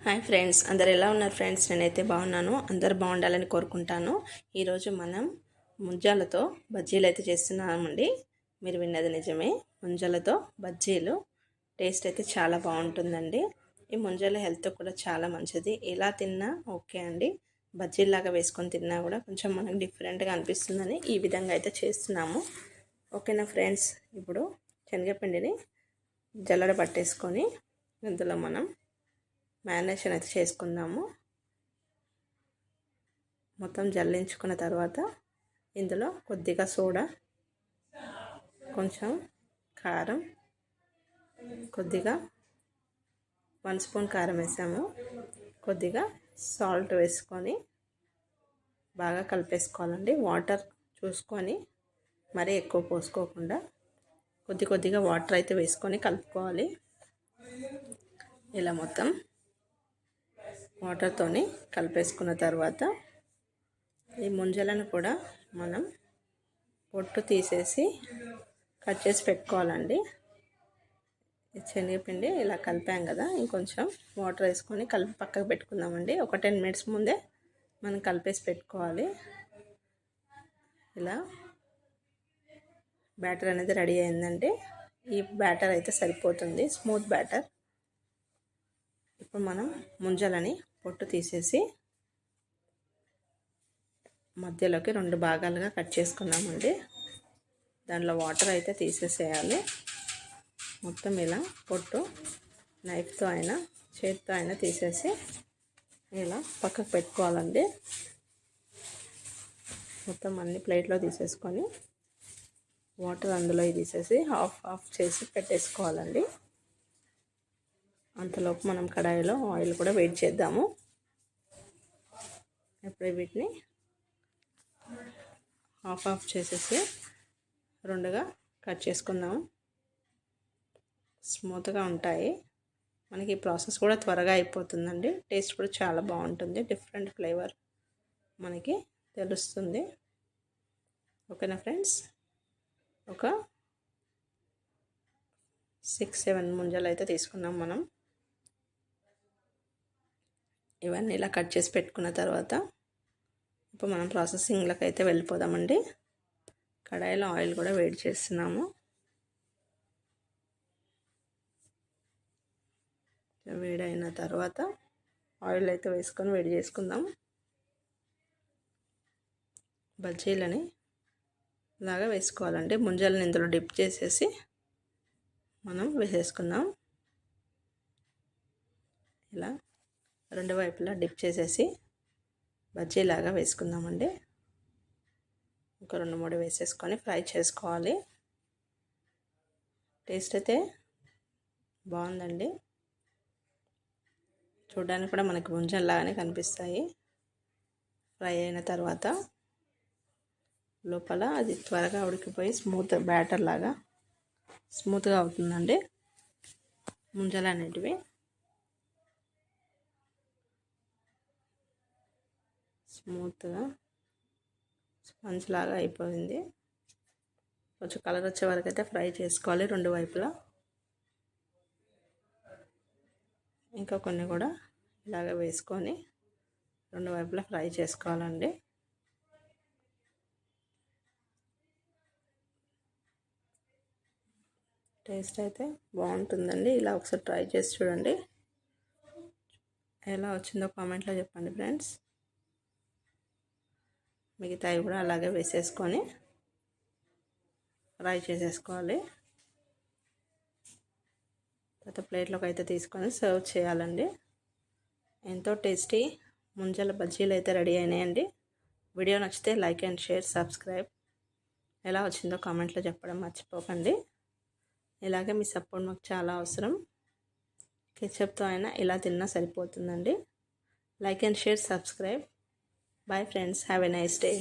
Hi friends, అందరు ఎలా ఉన్నారు ఫ్రెండ్స్? నేనైతే బాగున్నాను. అందరు బాగుండాలని కోరుకుంటాను. ఈరోజు మనం ముంజాలతో బజ్జీలు అయితే చేస్తున్నామండి. మీరు విన్నది నిజమే, ముంజాలతో బజ్జీలు. టేస్ట్ అయితే చాలా బాగుంటుందండి. ఈ ముంజాల హెల్త్ కూడా చాలా మంచిది. ఎలా తిన్నా ఓకే అండి. బజ్జీలాగా వేసుకొని తిన్నా కూడా కొంచెం మనకు డిఫరెంట్గా అనిపిస్తుందని ఈ విధంగా అయితే చేస్తున్నాము. ఓకేనా ఫ్రెండ్స్? ఇప్పుడు శనగపిండిని జల్లెడ పట్టేసుకొని ఇందులో మనం మ్యారినేషన్ అయితే చేసుకుందాము. మొత్తం జల్లించుకున్న తర్వాత ఇందులో కొద్దిగా సోడా, కొంచెం కారం, కొద్దిగా 1 స్పూన్ కారం వేసాము, కొద్దిగా సాల్ట్ వేసుకొని బాగా కలిపేసుకోవాలండి. వాటర్ చూసుకొని మరీ ఎక్కువ పోసుకోకుండా కొద్దిగా వాటర్ అయితే వేసుకొని కలుపుకోవాలి. ఇలా మొత్తం వాటర్తోని కలిపేసుకున్న తర్వాత ఈ ముంజలను కూడా మనం పొట్టు తీసేసి కట్ చేసి పెట్టుకోవాలండి. శనగపిండి ఇలా కలిపాం కదా, ఇంకొంచెం వాటర్ వేసుకొని కలిపి పక్కకు పెట్టుకుందామండి. ఒక 10 మినిట్స్ ముందే మనం కలిపేసి పెట్టుకోవాలి. ఇలా బ్యాటర్ అనేది రెడీ అయిందండి. ఈ బ్యాటర్ అయితే సరిపోతుంది, స్మూత్ బ్యాటర్. ఇప్పుడు మనం ముంజలని పొట్టు తీసేసి మధ్యలోకి 2 భాగాలుగా కట్ చేసుకున్నామండి. దాంట్లో వాటర్ అయితే తీసేసేయాలి. మొత్తం ఇలా పొట్టు నైఫ్తో అయినా చేతితో అయినా తీసేసి ఇలా పక్కకు పెట్టుకోవాలండి. మొత్తం అన్ని ప్లేట్లో తీసేసుకొని వాటర్ అందులో తీసేసి హాఫ్ చేసి పెట్టేసుకోవాలండి. అంతలోపు మనం కడాయిలో ఆయిల్ కూడా వేడి చేద్దాము. ఇప్పుడు వీటిని హాఫ్ చేసేసి 2గా కట్ చేసుకుందాము. స్మూత్గా ఉంటాయి. మనకి ఈ ప్రాసెస్ కూడా త్వరగా అయిపోతుందండి. టేస్ట్ కూడా చాలా బాగుంటుంది. డిఫరెంట్ ఫ్లేవర్ మనకి తెలుస్తుంది. ఓకేనా ఫ్రెండ్స్? ఒక 6-7 ముంజలు అయితే తీసుకున్నాం మనం. ఇవన్నీ ఇలా కట్ చేసి పెట్టుకున్న తర్వాత ఇప్పుడు మనం ప్రాసెసింగ్లోకి అయితే వెళ్ళిపోదామండి. కడాయిలో ఆయిల్ కూడా వేడి చేస్తున్నాము. వేడైన తర్వాత ఆయిల్ అయితే వేసుకొని వేడి చేసుకుందాం. బజ్జీలని ఇలాగా వేసుకోవాలండి. ముంజలను ఇందులో డిప్ చేసేసి మనం వేసేసుకుందాం. ఇలా 2 వైపులా డిప్ చేసేసి బజ్జీలాగా వేసుకుందామండి. ఒక 2-3 వేసేసుకొని ఫ్రై చేసుకోవాలి. టేస్ట్ అయితే బాగుందండి. చూడడానికి కూడా మనకి ముంజల్లాగానే కనిపిస్తాయి. ఫ్రై అయిన తర్వాత లోపల అది త్వరగా ఉడికిపోయి స్మూత్ బ్యాటర్ లాగా స్మూత్గా అవుతుందండి. ముంజలు అనేటివి స్మూత్గా స్పంజ్ లాగా అయిపోయింది. కొంచెం కలర్ వచ్చే వరకు అయితే ఫ్రై చేసుకోవాలి 2 వైపులా. ఇంకా కొన్ని కూడా ఇలాగ వేసుకొని 2 వైపులా ఫ్రై చేసుకోవాలండి. టేస్ట్ అయితే బాగుంటుందండి. ఇలా ఒకసారి ట్రై చేసి చూడండి. ఎలా వచ్చిందో కామెంట్లో చెప్పండి ఫ్రెండ్స్. మిగతావి కూడా అలాగే వేసేసుకొని ఫ్రై చేసేసుకోవాలి. తర్వాత ప్లేట్లోకి అయితే తీసుకొని సర్వ్ చేయాలండి. ఎంతో టేస్టీ ముంజల బజ్జీలు అయితే రెడీ అయినాయండి. వీడియో నచ్చితే లైక్ అండ్ షేర్, సబ్స్క్రైబ్. ఎలా వచ్చిందో కామెంట్లో చెప్పడం మర్చిపోకండి. ఇలాగే మీ సపోర్ట్ మాకు చాలా అవసరం. కెచప్తో అయినా ఇలా తిన్నా సరిపోతుందండి. Like and share, subscribe. Bye friends, have a nice day.